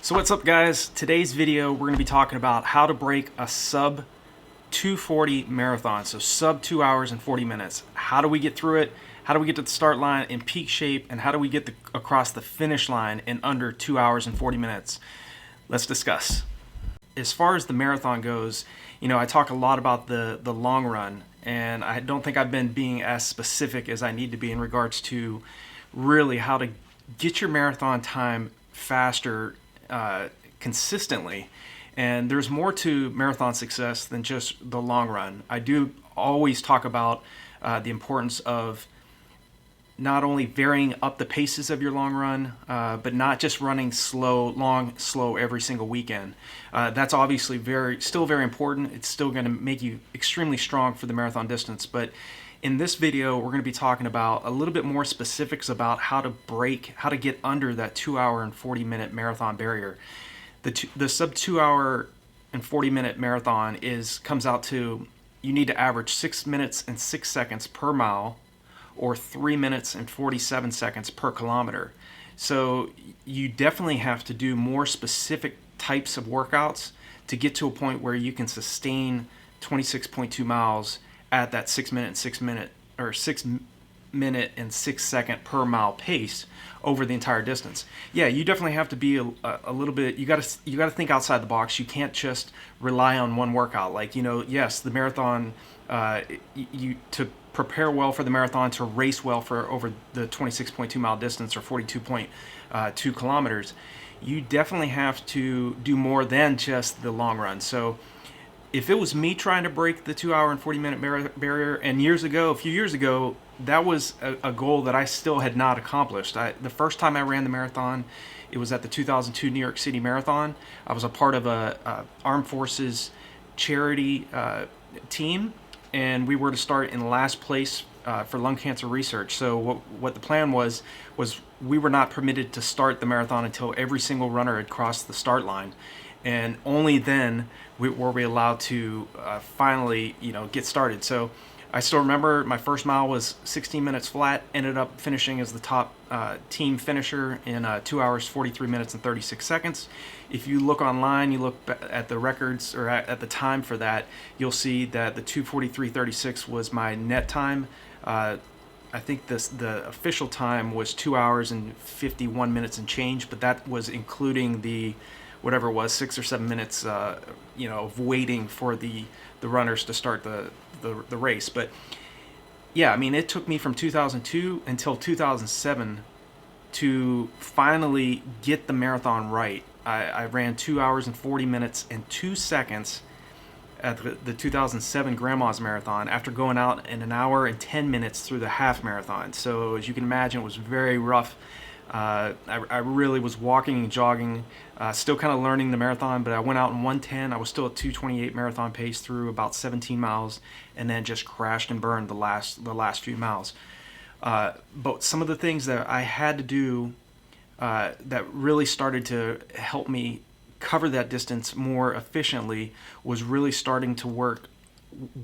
So what's up, guys? Today's video we're going to be talking about how to break a sub 240 marathon, so sub 2 hours and 40 minutes. How do we get through it? How do we get to the start line in peak shape? And how do we get across the finish line in under 2 hours and 40 minutes? Let's discuss. As far as the marathon goes, I talk a lot about the long run, and I don't think I've been being as specific as I need to be in regards to really how to get your marathon time faster consistently. And there's more to marathon success than just the long run. I do always talk about the importance of not only varying up the paces of your long run, but not just running slow every single weekend. That's obviously still very important. It's still going to make you extremely strong for the marathon distance. But in this video, we're going to be talking about a little bit more specifics about how to get under that 2 hour and 40 minute marathon barrier. The sub 2 hour and 40 minute marathon comes out to, you need to average 6 minutes and 6 seconds per mile, or 3 minutes and 47 seconds per kilometer. So you definitely have to do more specific types of workouts to get to a point where you can sustain 26.2 miles at that 6 minute and 6 second per mile pace over the entire distance. Yeah, you definitely have to be a little bit, you got to think outside the box. You can't just rely on one workout. Yes, the marathon, to prepare well for the marathon, to race well for over the 26.2 mile distance, or 42.2 kilometers, you definitely have to do more than just the long run. So if it was me trying to break the 2 hour and 40 minute barrier, and a few years ago, that was a goal that I still had not accomplished. The first time I ran the marathon, it was at the 2002 New York City Marathon. I was a part of a Armed Forces charity team, and we were to start in last place for lung cancer research. So what the plan was we were not permitted to start the marathon until every single runner had crossed the start line, and only then were we allowed to finally get started. So I still remember my first mile was 16 minutes flat, ended up finishing as the top team finisher in 2 hours, 43 minutes and 36 seconds. If you look online, you look at the records, or at the time for that, you'll see that the 2:43:36 was my net time. I think the official time was 2 hours and 51 minutes and change, but that was including the whatever it was, 6 or 7 minutes of waiting for the runners to start the race. But yeah, it took me from 2002 until 2007 to finally get the marathon right. I ran 2 hours and 40 minutes and 2 seconds at the 2007 Grandma's Marathon, after going out in 1 hour and 10 minutes through the half marathon. So as you can imagine, it was very rough. I really was walking and jogging, still kind of learning the marathon, but I went out in 1:10. I was still at 2:28 marathon pace through about 17 miles, and then just crashed and burned the last few miles. But some of the things that I had to do that really started to help me cover that distance more efficiently was really starting to work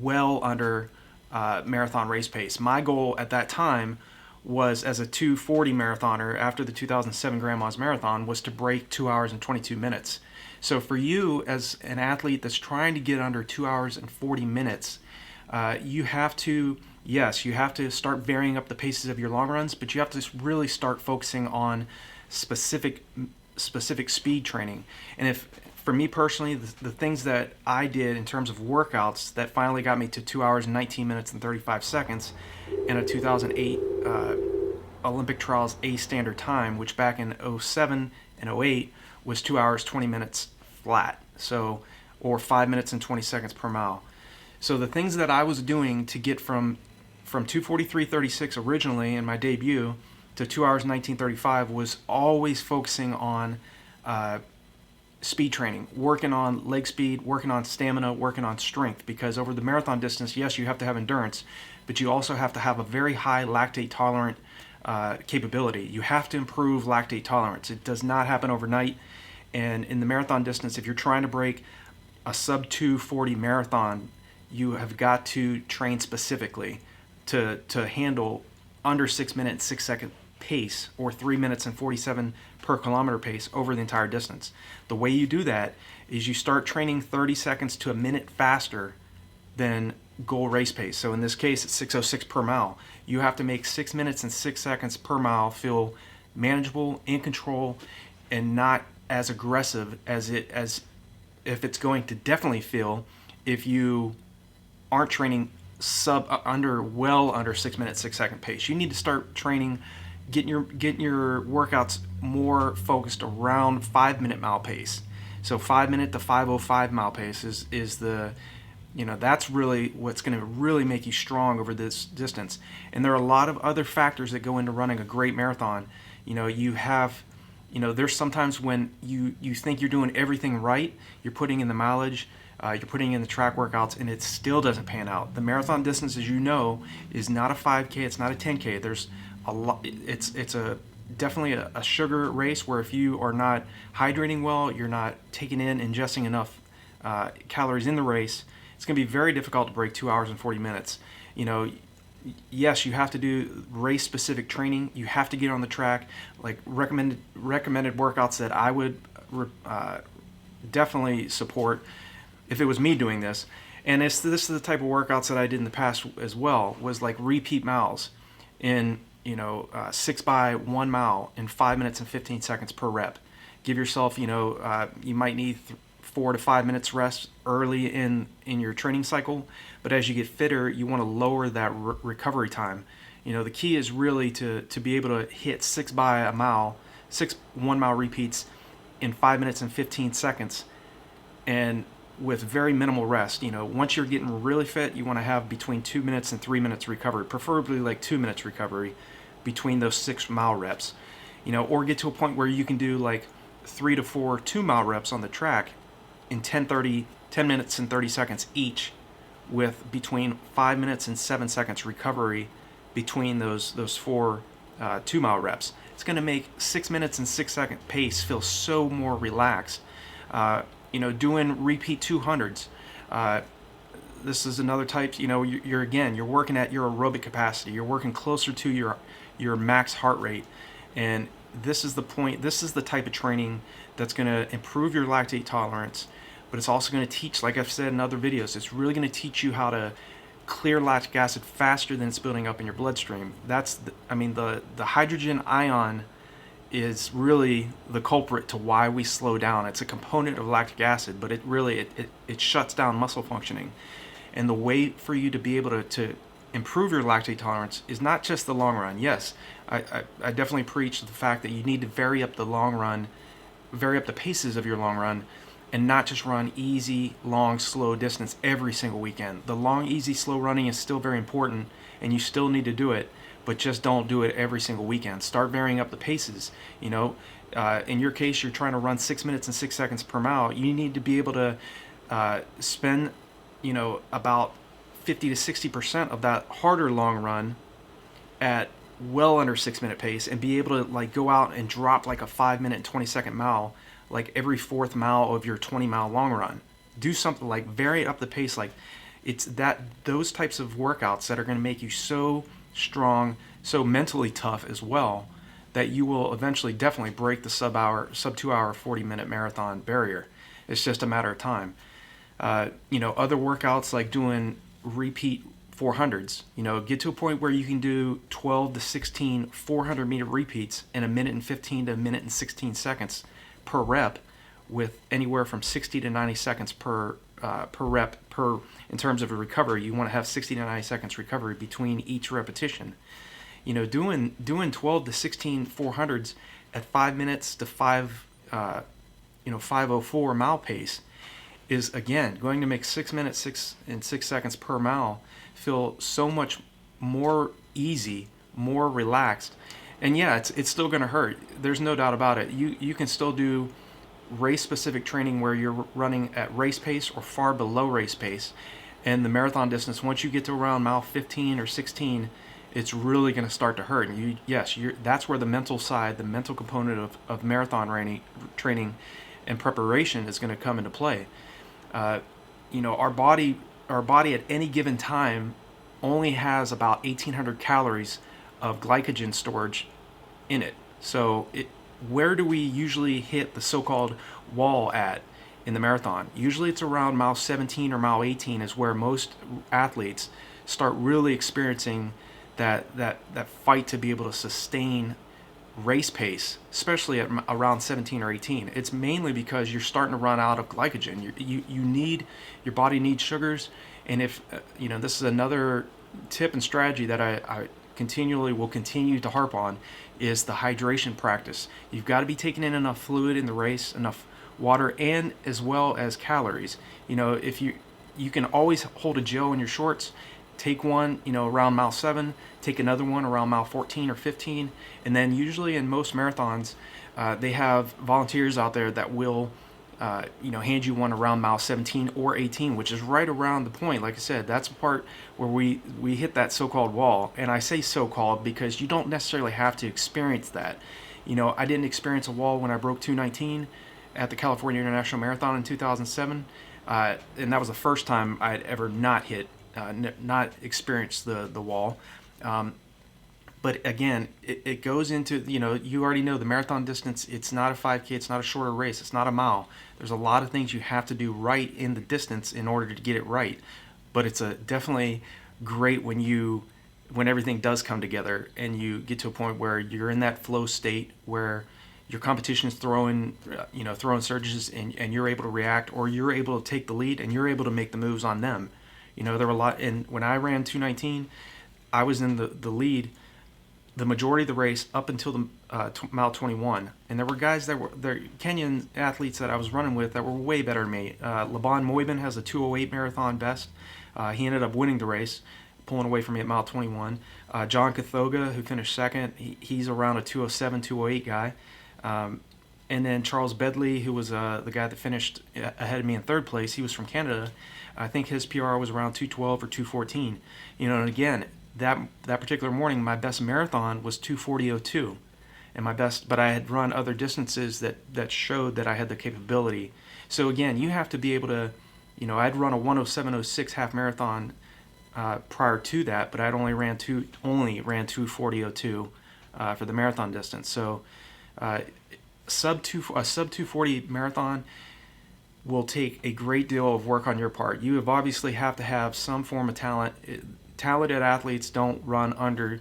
well under marathon race pace. My goal at that time was, as a 240 marathoner after the 2007 Grandma's Marathon, was to break 2 hours and 22 minutes. So for you as an athlete that's trying to get under 2 hours and 40 minutes, you have to start varying up the paces of your long runs, but you have to really start focusing on specific speed training. And for me personally, the things that I did in terms of workouts that finally got me to 2 hours and 19 minutes and 35 seconds and a 2008 Olympic Trials A standard time, which back in 07 and 08 was 2 hours 20 minutes flat, or 5 minutes and 20 seconds per mile. So the things that I was doing to get from 2:43:36 originally in my debut to 2 hours 19:35 was always focusing on speed training, working on leg speed, working on stamina, working on strength, because over the marathon distance, yes, you have to have endurance, but you also have to have a very high lactate tolerant capability. You have to improve lactate tolerance. It does not happen overnight. And in the marathon distance, if you're trying to break a sub 240 marathon, you have got to train specifically to handle under 6 minute and 6 second pace, or 3 minutes and 47 per kilometer pace over the entire distance. The way you do that is you start training 30 seconds to a minute faster than goal race pace. So in this case, it's 6:06 per mile. You have to make 6 minutes and 6 seconds per mile feel manageable, in control, and not as aggressive as if it's going to definitely feel if you aren't training well under 6 minute 6 second pace. You need to start training, getting your workouts more focused around 5 minute mile pace. So 5 minute to 5:05 mile pace is the, that's really what's going to really make you strong over this distance. And there are a lot of other factors that go into running a great marathon. There's sometimes when you think you're doing everything right, you're putting in the mileage, you're putting in the track workouts, and it still doesn't pan out. The marathon distance, as you know, is not a 5K, it's not a 10K. There's a lot. It's definitely a sugar race where if you are not hydrating well, you're not ingesting enough calories in the race, it's going to be very difficult to break 2 hours and 40 minutes. Yes, you have to do race-specific training. You have to get on the track. Like recommended workouts that I would definitely support if it was me doing this. And this is the type of workouts that I did in the past as well, was like repeat miles in 6 by 1 mile in 5 minutes and 15 seconds per rep. Give yourself, you might need 4 to 5 minutes rest early in your training cycle, but as you get fitter, you want to lower that recovery time. The key is really to be able to hit 6 1 mile repeats in 5 minutes and 15 seconds, and with very minimal rest. Once you're getting really fit, you want to have between 2 minutes and 3 minutes recovery, preferably like 2 minutes recovery between those 6 mile reps. Or get to a point where you can do like 3 to 4 2 mile reps on the track in 10 minutes and 30 seconds each, with between 5 minutes and 7 seconds recovery between those 4 2 mile reps. It's going to make 6 minutes and 6 second pace feel so more relaxed. Doing repeat 200s. This is another type. You're working at your aerobic capacity. You're working closer to your max heart rate, and this is the point. This is the type of training that's going to improve your lactate tolerance, but it's also going to teach, like I've said in other videos, it's really going to teach you how to clear lactic acid faster than it's building up in your bloodstream. The hydrogen ion is really the culprit to why we slow down. It's a component of lactic acid, but it shuts down muscle functioning. And the way for you to be able to improve your lactate tolerance is not just the long run. Yes, I definitely preach the fact that you need to vary up the paces of your long run, and not just run easy, long, slow distance every single weekend. The long, easy, slow running is still very important, and you still need to do it, but just don't do it every single weekend. Start varying up the paces. In your case, you're trying to run 6 minutes and 6 seconds per mile. You need to be able to spend, about 50 to 60% of that harder long run at well under 6 minute pace, and be able to go out and drop like a 5 minute and 20 second mile, like every 4th mile of your 20 mile long run. Do something like vary up the pace. It's those types of workouts that are going to make you so strong, so mentally tough as well, that you will eventually definitely break the sub 2 hour 40 minute marathon barrier. It's just a matter of time. Other workouts like doing repeat 400s, get to a point where you can do 12 to 16 400 meter repeats in 1 minute and 15 to 1 minute and 16 seconds per rep, with anywhere from 60 to 90 seconds per rep in terms of a recovery. You want to have 60 to 90 seconds recovery between each repetition. Doing 12 to 16 400s at 5 minutes to 5:04 mile pace is again going to make 6 minutes 6 seconds per mile feel so much more easy, more relaxed. And yeah, it's still going to hurt. There's no doubt about it. You can still do race-specific training where you're running at race pace or far below race pace. And the marathon distance, once you get to around mile 15 or 16, it's really going to start to hurt. And that's where the mental side, the mental component of marathon training and preparation is going to come into play. Our body at any given time only has about 1,800 calories of glycogen storage in it. So where do we usually hit the so-called wall at in the marathon? Usually it's around mile 17 or mile 18 is where most athletes start really experiencing that fight to be able to sustain race pace, especially at around 17 or 18. It's mainly because you're starting to run out of glycogen. You need, your body needs sugars, and if this is another tip and strategy that I continually will continue to harp on, is the hydration practice. You've got to be taking in enough fluid in the race, enough water, and as well as calories. If you can always hold a gel in your shorts. Take one, around mile 7, take another one around mile 14 or 15, and then usually in most marathons, they have volunteers out there that will, hand you one around mile 17 or 18, which is right around the point. Like I said, that's the part where we hit that so-called wall, and I say so-called because you don't necessarily have to experience that. I didn't experience a wall when I broke 219 at the California International Marathon in 2007, and that was the first time I'd ever not not experienced the wall. But again, it goes into, you already know the marathon distance. It's not a 5K. It's not a shorter race. It's not a mile. There's a lot of things you have to do right in the distance in order to get it right. But it's definitely great when everything does come together and you get to a point where you're in that flow state where your competition is throwing surges, and you're able to react, or you're able to take the lead and you're able to make the moves on them. There were a lot, and when I ran 219, I was in the lead the majority of the race up until the mile 21, and there were guys that were Kenyan athletes that I was running with that were way better than me. Laban Moibin has a 2:08 marathon best. He ended up winning the race, pulling away from me at mile 21. John Kathoga, who finished second, he's around a 2:07, 2:08 guy. And then Charles Bedley, who was the guy that finished ahead of me in third place, he was from Canada. I think his PR was around 2:12 or 2:14. And again, that particular morning, my best marathon was 2:40:02, and but I had run other distances that showed that I had the capability. So again, you have to be able to, I'd run a 1:07:06 half marathon prior to that, but I'd only ran 2:40:02 for the marathon distance. So a sub 240 marathon will take a great deal of work on your part. You obviously have to have some form of talent. Talented athletes don't run under,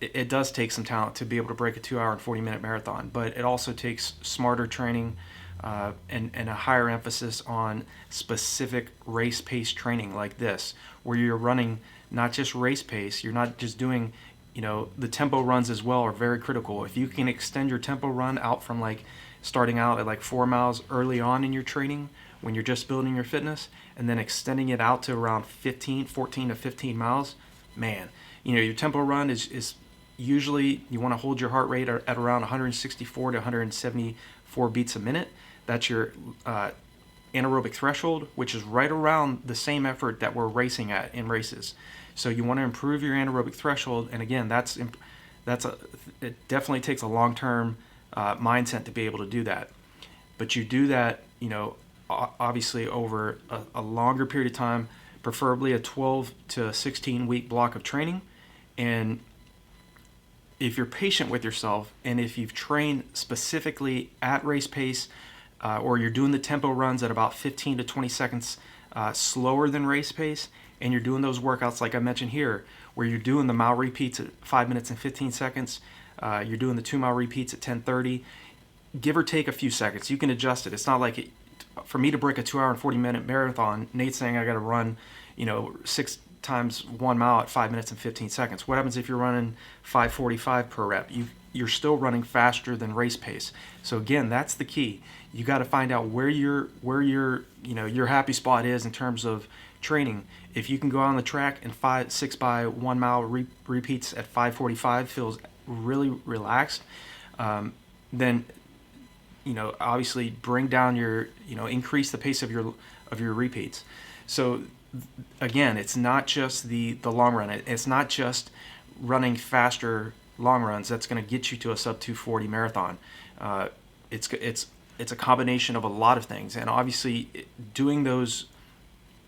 it does take some talent to be able to break a 2 hour and 40-minute marathon, but it also takes smarter training and a higher emphasis on specific race pace training like this, where you're running not just race pace, you're not just doing, the tempo runs as well are very critical. If you can extend your tempo run out from starting out at 4 miles early on in your training when you're just building your fitness, and then extending it out to around 14 to 15 miles, man, your tempo run is usually, you want to hold your heart rate at around 164 to 174 beats a minute. That's your anaerobic threshold, which is right around the same effort that we're racing at in races. So you want to improve your anaerobic threshold, and again, it definitely takes a long-term mindset to be able to do that. But you do that, obviously over a longer period of time, preferably a 12 to 16 week block of training. And if you're patient with yourself, and if you've trained specifically at race pace, or you're doing the tempo runs at about 15 to 20 seconds slower than race pace, and you're doing those workouts like I mentioned here, where you're doing the mile repeats at 5 minutes and 15 seconds, you're doing the 2 mile repeats at 10:30, give or take a few seconds. You can adjust it. It's not like for me to break a 2 hour and 40-minute marathon, Nate's saying I got to run, 6 times 1 mile at 5 minutes and 15 seconds. What happens if you're running 5:45 per rep? You're still running faster than race pace. So again, that's the key. You got to find out where your your happy spot is in terms of training. If you can go on the track and 6 by 1 mile repeats at 5:45 feels really relaxed, then obviously bring down your increase the pace of your repeats. So again, it's not just the long run. It's not just running faster long runs that's going to get you to a sub 240 marathon. It's a combination of a lot of things, and obviously doing those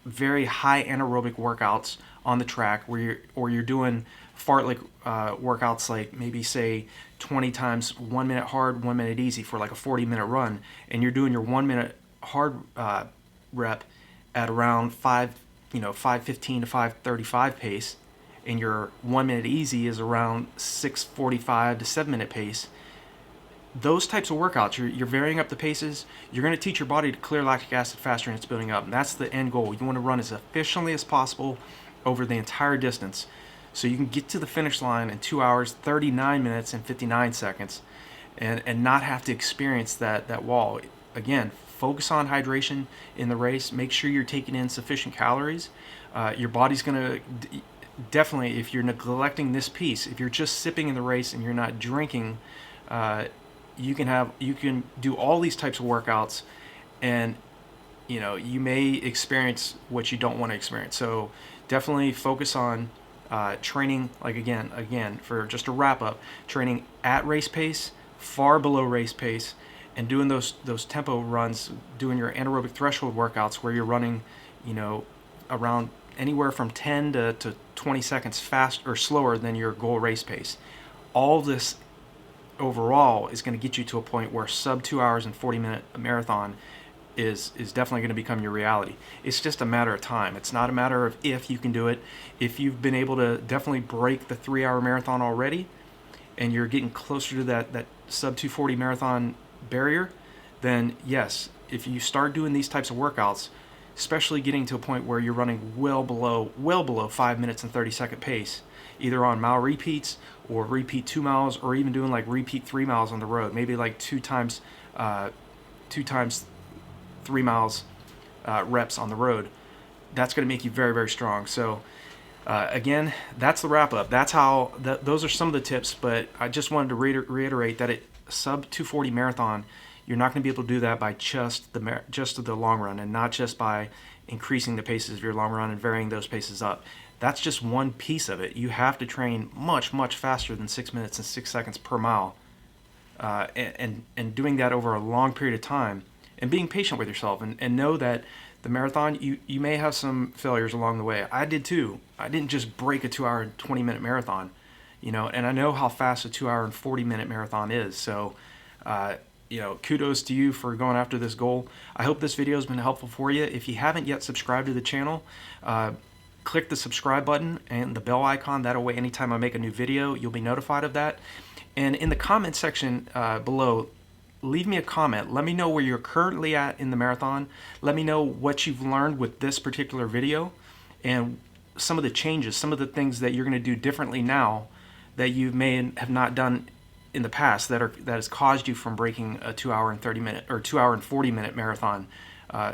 very high anaerobic workouts on the track where you're doing fartlek workouts, like maybe say 20 times 1 minute hard, 1 minute easy for like a 40-minute run, and you're doing your 1 minute hard rep at around 5:15 to 5:35 pace, and your 1 minute easy is around 6:45 to 7-minute pace. Those types of workouts, you're varying up the paces. You're going to teach your body to clear lactic acid faster, and it's building up. And that's the end goal. You want to run as efficiently as possible over the entire distance, so you can get to the finish line in 2 hours, 39 minutes, and 59 seconds, and not have to experience that wall. Again, focus on hydration in the race. Make sure you're taking in sufficient calories. Your body's going to definitely, if you're neglecting this piece, if you're just sipping in the race and you're not drinking, you can do all these types of workouts, and you may experience what you don't want to experience. So definitely focus on training, like again, for just a wrap up, training at race pace, far below race pace, and doing those tempo runs, doing your anaerobic threshold workouts where you're running, around anywhere from 10 to 20 seconds fast or slower than your goal race pace. All this overall is going to get you to a point where sub 2 hours and 40-minute marathon is definitely going to become your reality. It's just a matter of time. It's not a matter of if you can do it. If you've been able to definitely break the 3-hour marathon already, and you're getting closer to that sub 240 marathon barrier, then yes, if you start doing these types of workouts, especially getting to a point where you're running well below 5 minutes and 30-second pace, either on mile repeats or repeat 2 miles, or even doing like repeat 3 miles on the road, maybe like two times 3 miles reps on the road. That's going to make you very, very strong. So again, that's the wrap up. That's how those are some of the tips, but I just wanted to reiterate that sub 240 marathon, you're not going to be able to do that by just the long run, and not just by increasing the paces of your long run and varying those paces up. That's just one piece of it. You have to train much, much faster than 6 minutes and 6 seconds per mile, and doing that over a long period of time, and being patient with yourself, and know that the marathon, you may have some failures along the way. I did too. I didn't just break a 2 hour and 20-minute marathon, and I know how fast a 2 hour and 40-minute marathon is. So, kudos to you for going after this goal. I hope this video has been helpful for you. If you haven't yet subscribed to the channel, click the subscribe button and the bell icon. That way, anytime I make a new video, you'll be notified of that. And in the comment section below, leave me a comment. Let me know where you're currently at in the marathon. Let me know what you've learned with this particular video, and some of the changes, some of the things that you're going to do differently now that you may have not done in the past that has caused you from breaking a 2 hour and 30-minute or 2 hour and 40-minute marathon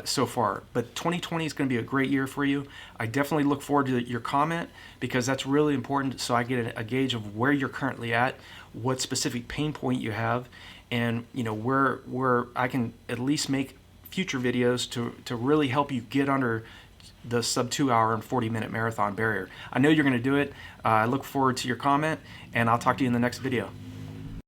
so far. But 2020 is going to be a great year for you. I definitely look forward to your comment, because that's really important, so I get a gauge of where you're currently at, what specific pain point you have, and where I can at least make future videos to really help you get under the sub 2 hour and 40-minute marathon barrier. I know you're going to do it. I look forward to your comment, and I'll talk to you in the next video.